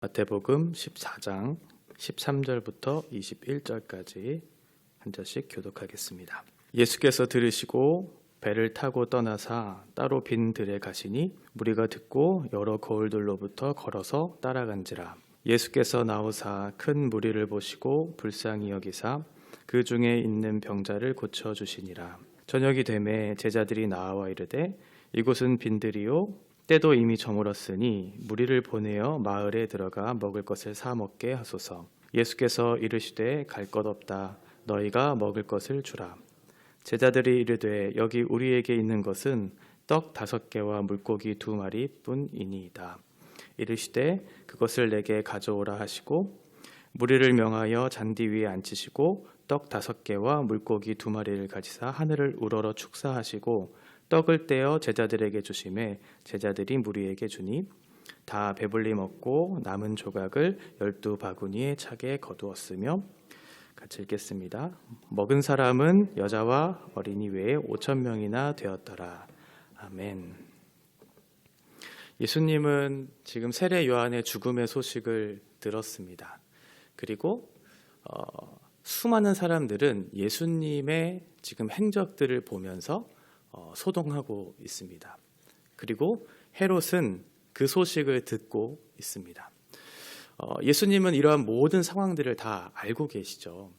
마태복음 14장 13절부터 21절까지 한 절씩 교독하겠습니다. 예수께서 들으시고 배를 타고 떠나사 따로 빈 들에 가시니 무리가 듣고 여러 거울들로부터 걸어서 따라간지라. 예수께서 나오사 큰 무리를 보시고 불쌍히 여기사 그 중에 있는 병자를 고쳐주시니라. 저녁이 되매 제자들이 나와 이르되 이곳은 빈들이요 때도 이미 저물었으니 무리를 보내어 마을에 들어가 먹을 것을 사 먹게 하소서. 예수께서 이르시되 갈 것 없다. 너희가 먹을 것을 주라. 제자들이 이르되 여기 우리에게 있는 것은 떡 5개와 물고기 2마리 뿐이니이다. 이르시되 그것을 내게 가져오라 하시고 무리를 명하여 잔디 위에 앉히시고 떡 5개와 물고기 2마리를 가지사 하늘을 우러러 축사하시고 떡을 떼어 제자들에게 주시매 제자들이 무리에게 주니 다 배불리 먹고 남은 조각을 12바구니에 차게 거두었으며. 같이 읽겠습니다. 먹은 사람은 여자와 어린이 외에 5,000명이나 되었더라. 아멘. 예수님은 지금 세례 요한의 죽음의 소식을 들었습니다. 그리고 수많은 사람들은 예수님의 지금 행적들을 보면서 소동하고 있습니다. 그리고 헤롯은 그 소식을 듣고 있습니다. 예수님은 이러한 모든 상황들을 다 알고 계시죠.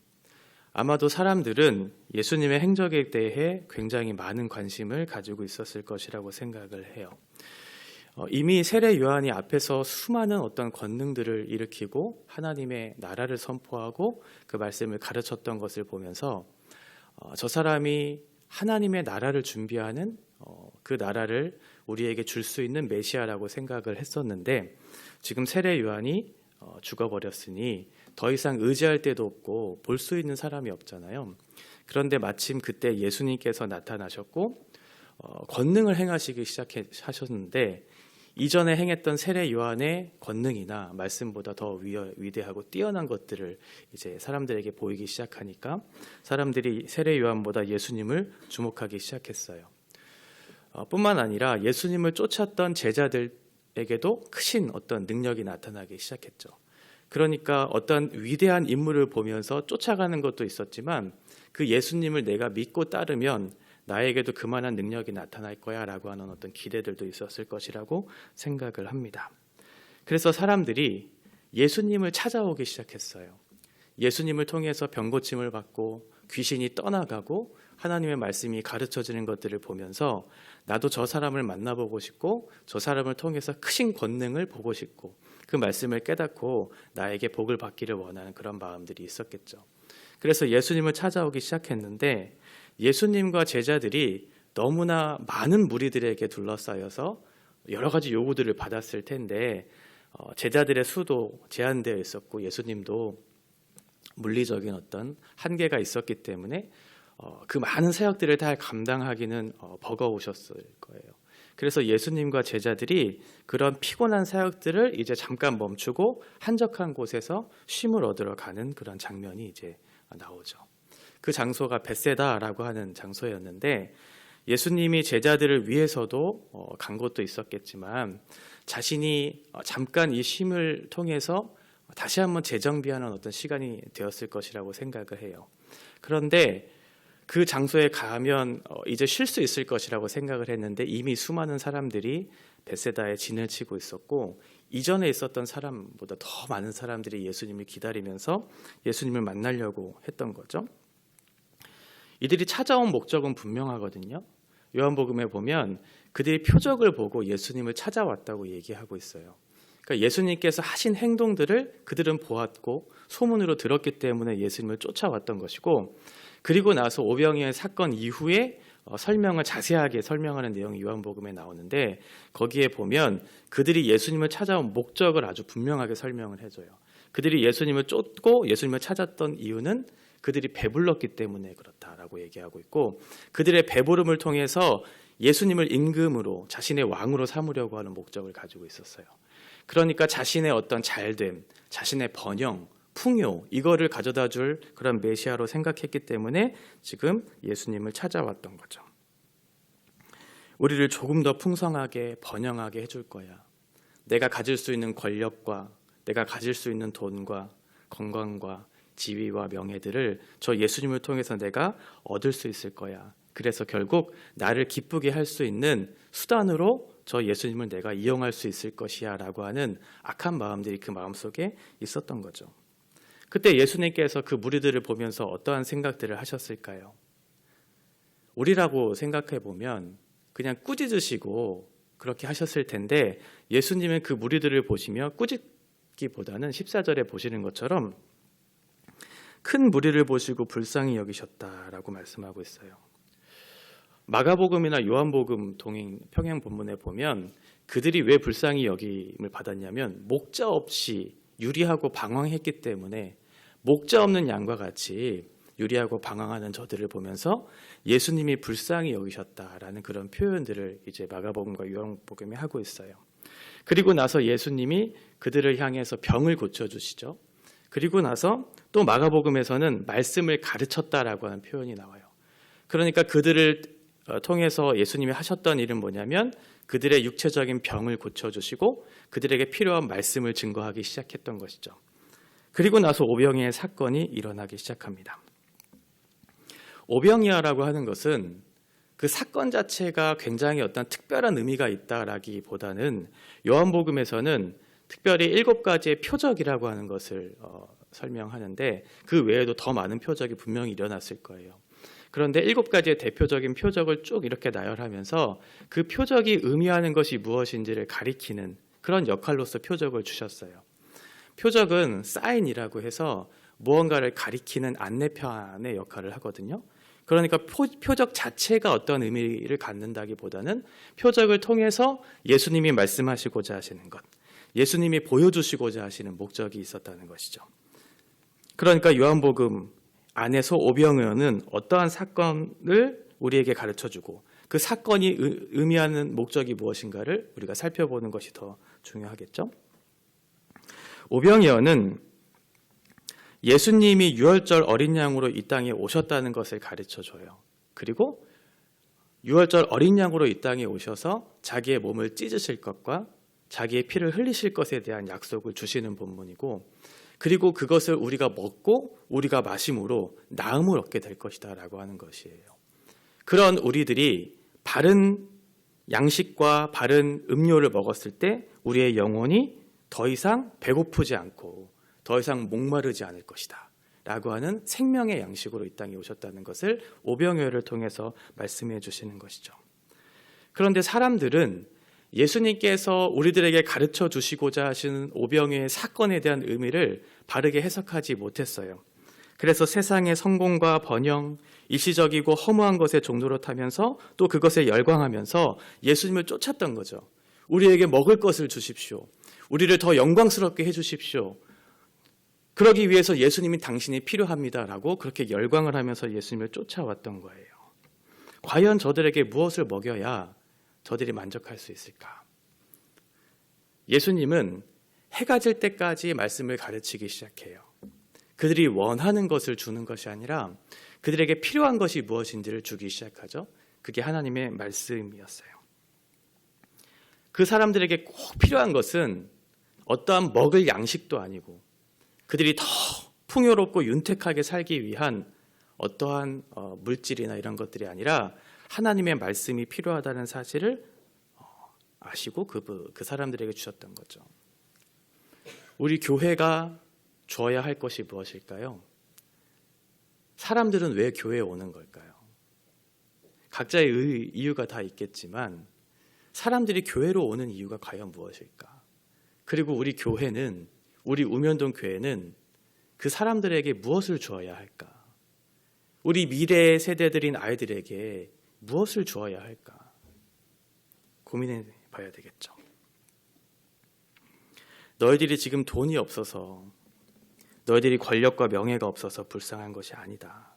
아마도 사람들은 예수님의 행적에 대해 굉장히 많은 관심을 가지고 있었을 것이라고 생각을 해요. 이미 세례 요한이 앞에서 수많은 어떤 권능들을 일으키고 하나님의 나라를 선포하고 그 말씀을 가르쳤던 것을 보면서 저 사람이 하나님의 나라를 준비하는 그 나라를 우리에게 줄 수 있는 메시아라고 생각을 했었는데 지금 세례 요한이 죽어버렸으니 더 이상 의지할 데도 없고 볼 수 있는 사람이 없잖아요. 그런데 마침 그때 예수님께서 나타나셨고 권능을 행하시기 시작하셨는데 이전에 행했던 세례 요한의 권능이나 말씀보다 더 위대하고 뛰어난 것들을 이제 사람들에게 보이기 시작하니까 사람들이 세례 요한보다 예수님을 주목하기 시작했어요. 뿐만 아니라 예수님을 쫓았던 제자들에게도 크신 어떤 능력이 나타나기 시작했죠. 그러니까 어떤 위대한 인물을 보면서 쫓아가는 것도 있었지만 그 예수님을 내가 믿고 따르면 나에게도 그만한 능력이 나타날 거야 라고 하는 어떤 기대들도 있었을 것이라고 생각을 합니다. 그래서 사람들이 예수님을 찾아오기 시작했어요. 예수님을 통해서 병고침을 받고 귀신이 떠나가고 하나님의 말씀이 가르쳐지는 것들을 보면서 나도 저 사람을 만나보고 싶고 저 사람을 통해서 크신 권능을 보고 싶고 그 말씀을 깨닫고 나에게 복을 받기를 원하는 그런 마음들이 있었겠죠. 그래서 예수님을 찾아오기 시작했는데 예수님과 제자들이 너무나 많은 무리들에게 둘러싸여서 여러 가지 요구들을 받았을 텐데 제자들의 수도 제한되어 있었고 예수님도 물리적인 어떤 한계가 있었기 때문에 그 많은 사역들을 다 감당하기는 버거우셨을 거예요. 그래서 예수님과 제자들이 그런 피곤한 사역들을 이제 잠깐 멈추고 한적한 곳에서 쉼을 얻으러 가는 그런 장면이 이제 나오죠. 그 장소가 벳세다라고 하는 장소였는데 예수님이 제자들을 위해서도 간 것도 있었겠지만 자신이 잠깐 이 쉼을 통해서 다시 한번 재정비하는 어떤 시간이 되었을 것이라고 생각을 해요. 그런데 그 장소에 가면 이제 쉴 수 있을 것이라고 생각을 했는데 이미 수많은 사람들이 벳세다에 진을 치고 있었고 이전에 있었던 사람보다 더 많은 사람들이 예수님을 기다리면서 예수님을 만나려고 했던 거죠. 이들이 찾아온 목적은 분명하거든요. 요한복음에 보면 그들이 표적을 보고 예수님을 찾아왔다고 얘기하고 있어요. 그러니까 예수님께서 하신 행동들을 그들은 보았고 소문으로 들었기 때문에 예수님을 쫓아왔던 것이고 그리고 나서 오병이어의 사건 이후에 설명을 자세하게 설명하는 내용이 요한복음에 나오는데 거기에 보면 그들이 예수님을 찾아온 목적을 아주 분명하게 설명을 해줘요. 그들이 예수님을 쫓고 예수님을 찾았던 이유는 그들이 배불렀기 때문에 그렇다라고 얘기하고 있고 그들의 배부름을 통해서 예수님을 임금으로 자신의 왕으로 삼으려고 하는 목적을 가지고 있었어요. 그러니까 자신의 어떤 잘됨, 자신의 번영, 풍요 이거를 가져다 줄 그런 메시아로 생각했기 때문에 지금 예수님을 찾아왔던 거죠. 우리를 조금 더 풍성하게 번영하게 해줄 거야. 내가 가질 수 있는 권력과 내가 가질 수 있는 돈과 건강과 지위와 명예들을 저 예수님을 통해서 내가 얻을 수 있을 거야. 그래서 결국 나를 기쁘게 할 수 있는 수단으로 저 예수님을 내가 이용할 수 있을 것이야 라고 하는 악한 마음들이 그 마음속에 있었던 거죠. 그때 예수님께서 그 무리들을 보면서 어떠한 생각들을 하셨을까요? 우리라고 생각해 보면 그냥 꾸짖으시고 그렇게 하셨을 텐데, 예수님은 그 무리들을 보시며 꾸짖기보다는 14절에 보시는 것처럼 큰 무리를 보시고 불쌍히 여기셨다라고 말씀하고 있어요. 마가복음이나 요한복음 평행 본문에 보면 그들이 왜 불쌍히 여김을 받았냐면 목자 없이 유리하고 방황했기 때문에 목자 없는 양과 같이 유리하고 방황하는 저들을 보면서 예수님이 불쌍히 여기셨다라는 그런 표현들을 이제 마가복음과 요한복음이 하고 있어요. 그리고 나서 예수님이 그들을 향해서 병을 고쳐주시죠. 그리고 나서 또 마가복음에서는 말씀을 가르쳤다라고 하는 표현이 나와요. 그러니까 그들을 통해서 예수님이 하셨던 일은 뭐냐면 그들의 육체적인 병을 고쳐주시고 그들에게 필요한 말씀을 증거하기 시작했던 것이죠. 그리고 나서 오병이어의 사건이 일어나기 시작합니다. 오병이어라고 하는 것은 그 사건 자체가 굉장히 어떤 특별한 의미가 있다라기보다는 요한복음에서는 특별히 7가지의 표적이라고 하는 것을 설명하는데 그 외에도 더 많은 표적이 분명히 일어났을 거예요. 그런데 7가지의 대표적인 표적을 쭉 이렇게 나열하면서 그 표적이 의미하는 것이 무엇인지를 가리키는 그런 역할로서 표적을 주셨어요. 표적은 사인이라고 해서 무언가를 가리키는 안내편의 역할을 하거든요. 그러니까 표적 자체가 어떤 의미를 갖는다기보다는 표적을 통해서 예수님이 말씀하시고자 하시는 것, 예수님이 보여주시고자 하시는 목적이 있었다는 것이죠. 그러니까 요한복음 안에서 오병이어는 어떠한 사건을 우리에게 가르쳐주고 그 사건이 의미하는 목적이 무엇인가를 우리가 살펴보는 것이 더 중요하겠죠. 오병이어는 예수님이 유월절 어린 양으로 이 땅에 오셨다는 것을 가르쳐줘요. 그리고 유월절 어린 양으로 이 땅에 오셔서 자기의 몸을 찢으실 것과 자기의 피를 흘리실 것에 대한 약속을 주시는 본문이고, 그리고 그것을 우리가 먹고 우리가 마심으로 나음을 얻게 될 것이다 라고 하는 것이에요. 그런 우리들이 바른 양식과 바른 음료를 먹었을 때 우리의 영혼이 더 이상 배고프지 않고 더 이상 목마르지 않을 것이다 라고 하는 생명의 양식으로 이 땅에 오셨다는 것을 오병이어를 통해서 말씀해 주시는 것이죠. 그런데 사람들은 예수님께서 우리들에게 가르쳐 주시고자 하시는 오병이어의 사건에 대한 의미를 바르게 해석하지 못했어요. 그래서 세상의 성공과 번영, 일시적이고 허무한 것에 종로로 타면서 또 그것에 열광하면서 예수님을 쫓았던 거죠. 우리에게 먹을 것을 주십시오. 우리를 더 영광스럽게 해주십시오. 그러기 위해서 예수님이 당신이 필요합니다라고 그렇게 열광을 하면서 예수님을 쫓아왔던 거예요. 과연 저들에게 무엇을 먹여야 저들이 만족할 수 있을까? 예수님은 해가 질 때까지 말씀을 가르치기 시작해요. 그들이 원하는 것을 주는 것이 아니라 그들에게 필요한 것이 무엇인지를 주기 시작하죠. 그게 하나님의 말씀이었어요. 그 사람들에게 꼭 필요한 것은 어떠한 먹을 양식도 아니고 그들이 더 풍요롭고 윤택하게 살기 위한 어떠한 물질이나 이런 것들이 아니라 하나님의 말씀이 필요하다는 사실을 아시고 그 사람들에게 주셨던 거죠. 우리 교회가 줘야 할 것이 무엇일까요? 사람들은 왜 교회에 오는 걸까요? 각자의 이유가 다 있겠지만 사람들이 교회로 오는 이유가 과연 무엇일까? 그리고 우리 교회는, 우리 우면동 교회는 그 사람들에게 무엇을 주어야 할까? 우리 미래 세대들인 아이들에게 무엇을 주어야 할까? 고민해 봐야 되겠죠. 너희들이 지금 돈이 없어서, 너희들이 권력과 명예가 없어서 불쌍한 것이 아니다.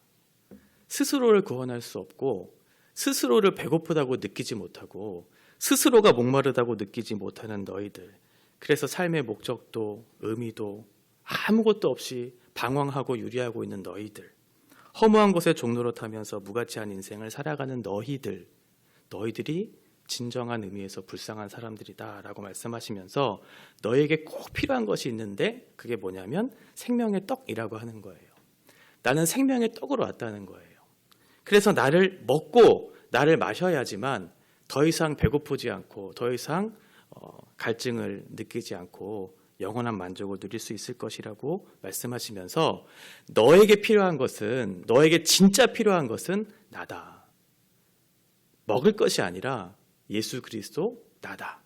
스스로를 구원할 수 없고 스스로를 배고프다고 느끼지 못하고 스스로가 목마르다고 느끼지 못하는 너희들, 그래서 삶의 목적도 의미도 아무것도 없이 방황하고 유리하고 있는 너희들, 허무한 곳에 종로로 타면서 무가치한 인생을 살아가는 너희들이 진정한 의미에서 불쌍한 사람들이다라고 말씀하시면서 너에게 꼭 필요한 것이 있는데 그게 뭐냐면 생명의 떡이라고 하는 거예요. 나는 생명의 떡으로 왔다는 거예요. 그래서 나를 먹고 나를 마셔야지만 더 이상 배고프지 않고 더 이상 갈증을 느끼지 않고 영원한 만족을 누릴 수 있을 것이라고 말씀하시면서 너에게 필요한 것은, 너에게 진짜 필요한 것은 나다. 먹을 것이 아니라 예수 그리스도 나다.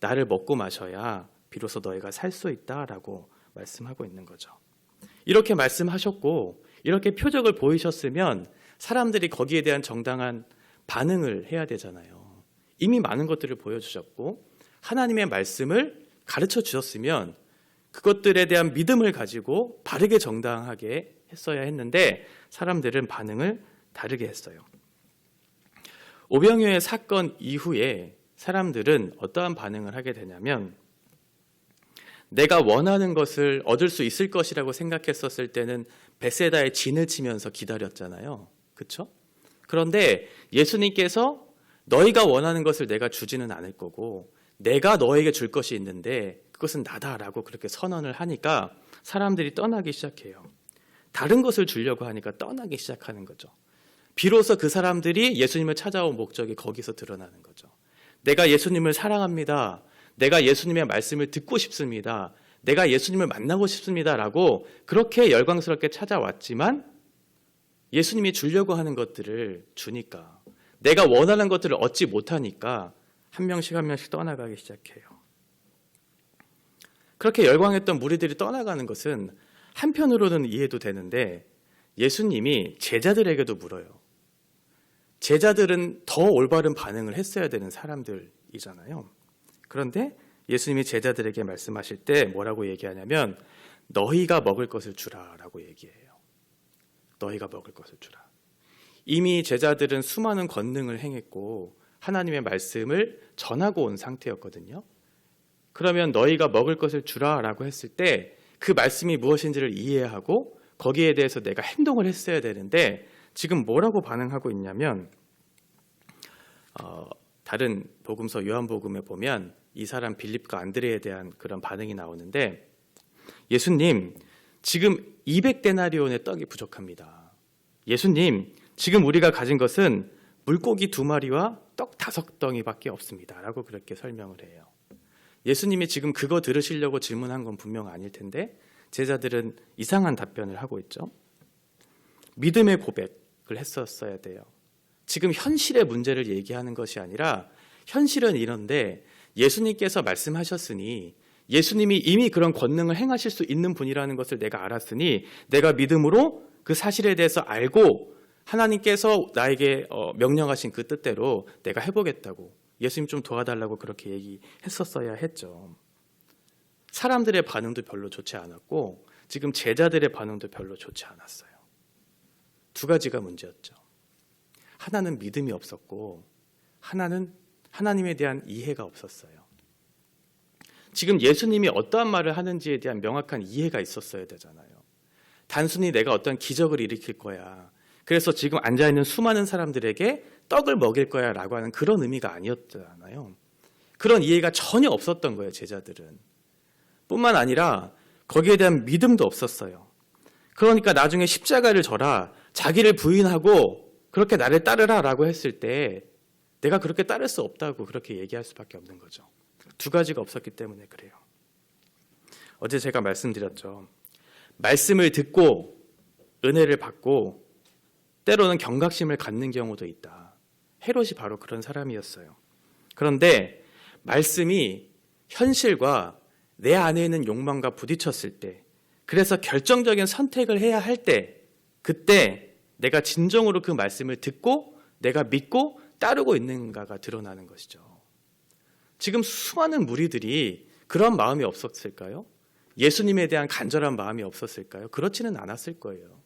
나를 먹고 마셔야 비로소 너희가 살 수 있다라고 말씀하고 있는 거죠. 이렇게 말씀하셨고 이렇게 표적을 보이셨으면 사람들이 거기에 대한 정당한 반응을 해야 되잖아요. 이미 많은 것들을 보여주셨고 하나님의 말씀을 가르쳐 주셨으면 그것들에 대한 믿음을 가지고 바르게 정당하게 했어야 했는데 사람들은 반응을 다르게 했어요. 오병이어의 사건 이후에 사람들은 어떠한 반응을 하게 되냐면 내가 원하는 것을 얻을 수 있을 것이라고 생각했었을 때는 벳세다의 진을 치면서 기다렸잖아요. 그렇죠? 그런데 예수님께서 너희가 원하는 것을 내가 주지는 않을 거고 내가 너에게 줄 것이 있는데 그것은 나다라고 그렇게 선언을 하니까 사람들이 떠나기 시작해요. 다른 것을 주려고 하니까 떠나기 시작하는 거죠. 비로소 그 사람들이 예수님을 찾아온 목적이 거기서 드러나는 거죠. 내가 예수님을 사랑합니다. 내가 예수님의 말씀을 듣고 싶습니다. 내가 예수님을 만나고 싶습니다라고 그렇게 열광스럽게 찾아왔지만 예수님이 주려고 하는 것들을 주니까 내가 원하는 것들을 얻지 못하니까 한 명씩 한 명씩 떠나가기 시작해요. 그렇게 열광했던 무리들이 떠나가는 것은 한편으로는 이해도 되는데 예수님이 제자들에게도 물어요. 제자들은 더 올바른 반응을 했어야 되는 사람들이잖아요. 그런데 예수님이 제자들에게 말씀하실 때 뭐라고 얘기하냐면 너희가 먹을 것을 주라라고 얘기해요. 너희가 먹을 것을 주라. 이미 제자들은 수많은 권능을 행했고 하나님의 말씀을 전하고 온 상태였거든요. 그러면 너희가 먹을 것을 주라라고 했을 때 그 말씀이 무엇인지를 이해하고 거기에 대해서 내가 행동을 했어야 되는데 지금 뭐라고 반응하고 있냐면 다른 복음서 요한복음에 보면 이 사람 빌립과 안드레에 대한 그런 반응이 나오는데 예수님 지금 200데나리온의 떡이 부족합니다. 예수님 지금 우리가 가진 것은 물고기 2마리와 떡 5덩이밖에 없습니다. 라고 그렇게 설명을 해요. 예수님이 지금 그거 들으시려고 질문한 건 분명 아닐 텐데 제자들은 이상한 답변을 하고 있죠. 믿음의 고백을 했었어야 돼요. 지금 현실의 문제를 얘기하는 것이 아니라 현실은 이런데 예수님께서 말씀하셨으니 예수님이 이미 그런 권능을 행하실 수 있는 분이라는 것을 내가 알았으니 내가 믿음으로 그 사실에 대해서 알고 하나님께서 나에게 명령하신 그 뜻대로 내가 해보겠다고 예수님 좀 도와달라고 그렇게 얘기했었어야 했죠. 사람들의 반응도 별로 좋지 않았고 지금 제자들의 반응도 별로 좋지 않았어요. 두 가지가 문제였죠. 하나는 믿음이 없었고 하나는 하나님에 대한 이해가 없었어요. 지금 예수님이 어떠한 말을 하는지에 대한 명확한 이해가 있었어야 되잖아요. 단순히 내가 어떤 기적을 일으킬 거야. 그래서 지금 앉아있는 수많은 사람들에게 떡을 먹일 거야 라고 하는 그런 의미가 아니었잖아요. 그런 이해가 전혀 없었던 거예요. 제자들은. 뿐만 아니라 거기에 대한 믿음도 없었어요. 그러니까 나중에 십자가를 져라, 자기를 부인하고 그렇게 나를 따르라 라고 했을 때 내가 그렇게 따를 수 없다고 그렇게 얘기할 수밖에 없는 거죠. 두 가지가 없었기 때문에 그래요. 어제 제가 말씀드렸죠. 말씀을 듣고 은혜를 받고 때로는 경각심을 갖는 경우도 있다. 헤롯이 바로 그런 사람이었어요. 그런데 말씀이 현실과 내 안에 있는 욕망과 부딪혔을 때, 그래서 결정적인 선택을 해야 할 때, 그때 내가 진정으로 그 말씀을 듣고 내가 믿고 따르고 있는가가 드러나는 것이죠. 지금 수많은 무리들이 그런 마음이 없었을까요? 예수님에 대한 간절한 마음이 없었을까요? 그렇지는 않았을 거예요.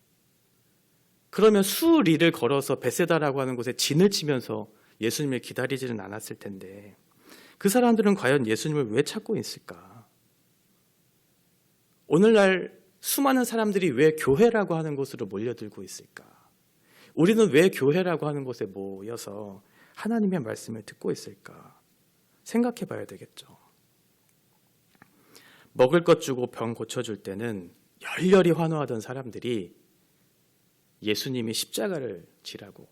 그러면 수리를 걸어서 벳세다라고 하는 곳에 진을 치면서 예수님을 기다리지는 않았을 텐데 그 사람들은 과연 예수님을 왜 찾고 있을까? 오늘날 수많은 사람들이 왜 교회라고 하는 곳으로 몰려들고 있을까? 우리는 왜 교회라고 하는 곳에 모여서 하나님의 말씀을 듣고 있을까 생각해 봐야 되겠죠. 먹을 것 주고 병 고쳐줄 때는 열렬히 환호하던 사람들이 예수님이 십자가를 지라고,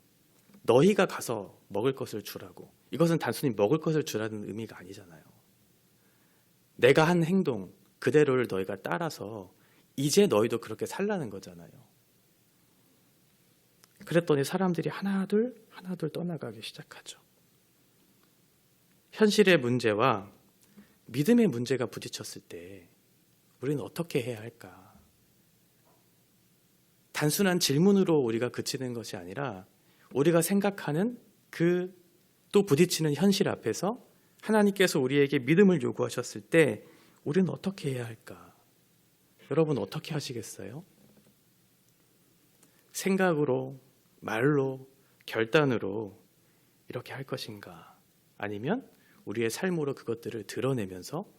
너희가 가서 먹을 것을 주라고, 이것은 단순히 먹을 것을 주라는 의미가 아니잖아요. 내가 한 행동 그대로를 너희가 따라서 이제 너희도 그렇게 살라는 거잖아요. 그랬더니 사람들이 하나둘 떠나가기 시작하죠. 현실의 문제와 믿음의 문제가 부딪혔을 때 우리는 어떻게 해야 할까? 단순한 질문으로 우리가 그치는 것이 아니라 우리가 생각하는 그 또 부딪히는 현실 앞에서 하나님께서 우리에게 믿음을 요구하셨을 때 우리는 어떻게 해야 할까? 여러분 어떻게 하시겠어요? 생각으로, 말로, 결단으로 이렇게 할 것인가? 아니면 우리의 삶으로 그것들을 드러내면서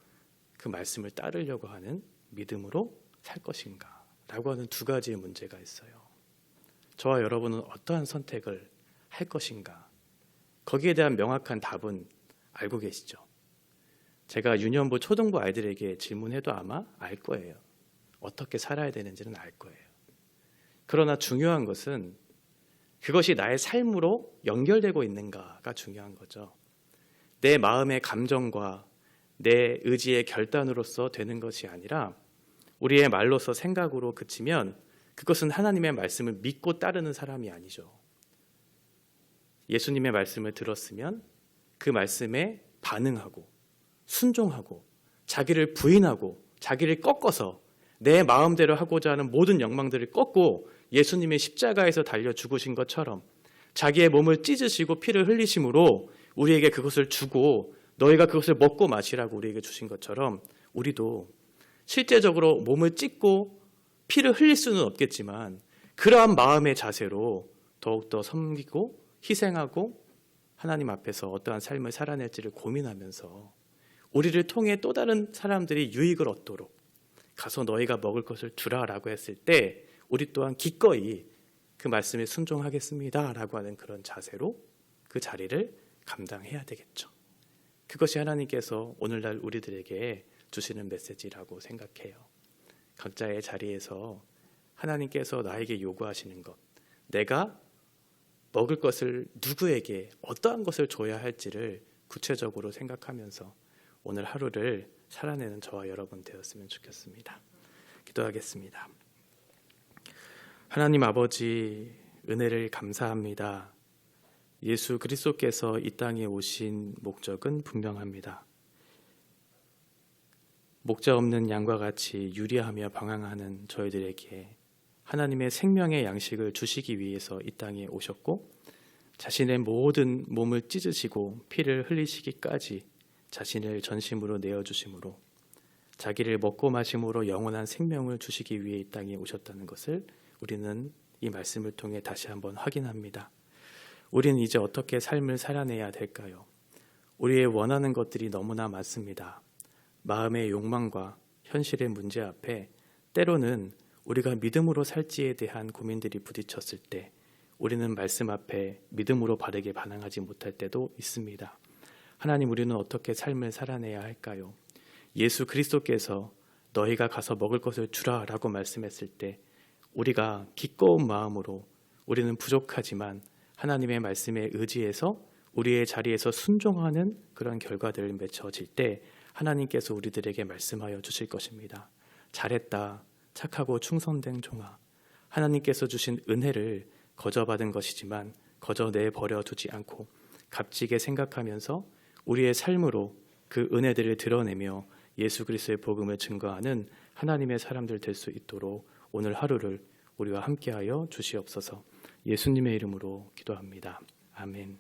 그 말씀을 따르려고 하는 믿음으로 살 것인가? 라고 하는 두 가지의 문제가 있어요. 저와 여러분은 어떠한 선택을 할 것인가? 거기에 대한 명확한 답은 알고 계시죠? 제가 유년부, 초등부 아이들에게 질문해도 아마 알 거예요. 어떻게 살아야 되는지는 알 거예요. 그러나 중요한 것은 그것이 나의 삶으로 연결되고 있는가가 중요한 거죠. 내 마음의 감정과 내 의지의 결단으로서 되는 것이 아니라 우리의 말로서 생각으로 그치면 그것은 하나님의 말씀을 믿고 따르는 사람이 아니죠. 예수님의 말씀을 들었으면 그 말씀에 반응하고 순종하고 자기를 부인하고 자기를 꺾어서 내 마음대로 하고자 하는 모든 욕망들을 꺾고 예수님의 십자가에서 달려 죽으신 것처럼 자기의 몸을 찢으시고 피를 흘리심으로 우리에게 그것을 주고 너희가 그것을 먹고 마시라고 우리에게 주신 것처럼 우리도 실제적으로 몸을 찢고 피를 흘릴 수는 없겠지만 그러한 마음의 자세로 더욱더 섬기고 희생하고 하나님 앞에서 어떠한 삶을 살아낼지를 고민하면서 우리를 통해 또 다른 사람들이 유익을 얻도록 가서 너희가 먹을 것을 주라라고 했을 때 우리 또한 기꺼이 그 말씀에 순종하겠습니다 라고 하는 그런 자세로 그 자리를 감당해야 되겠죠. 그것이 하나님께서 오늘날 우리들에게 주시는 메시지라고 생각해요. 각자의 자리에서 하나님께서 나에게 요구하시는 것, 내가 먹을 것을 누구에게 어떠한 것을 줘야 할지를 구체적으로 생각하면서 오늘 하루를 살아내는 저와 여러분 되었으면 좋겠습니다. 기도하겠습니다. 하나님 아버지, 은혜를 감사합니다. 예수 그리스도께서 이 땅에 오신 목적은 분명합니다. 목자 없는 양과 같이 유리하며 방황하는 저희들에게 하나님의 생명의 양식을 주시기 위해서 이 땅에 오셨고 자신의 모든 몸을 찢으시고 피를 흘리시기까지 자신을 전심으로 내어주심으로 자기를 먹고 마심으로 영원한 생명을 주시기 위해 이 땅에 오셨다는 것을 우리는 이 말씀을 통해 다시 한번 확인합니다. 우리는 이제 어떻게 삶을 살아내야 될까요? 우리의 원하는 것들이 너무나 많습니다. 마음의 욕망과 현실의 문제 앞에 때로는 우리가 믿음으로 살지에 대한 고민들이 부딪혔을 때 우리는 말씀 앞에 믿음으로 바르게 반응하지 못할 때도 있습니다. 하나님, 우리는 어떻게 삶을 살아내야 할까요? 예수 그리스도께서 너희가 가서 먹을 것을 주라 라고 말씀했을 때 우리가 기꺼운 마음으로 우리는 부족하지만 하나님의 말씀에 의지해서 우리의 자리에서 순종하는 그런 결과들을 맺혀질 때 하나님께서 우리들에게 말씀하여 주실 것입니다. 잘했다, 착하고 충성된 종아. 하나님께서 주신 은혜를 거저받은 것이지만 거저 내버려 두지 않고 값지게 생각하면서 우리의 삶으로 그 은혜들을 드러내며 예수 그리스도의 복음을 증거하는 하나님의 사람들 될 수 있도록 오늘 하루를 우리와 함께하여 주시옵소서. 예수님의 이름으로 기도합니다. 아멘.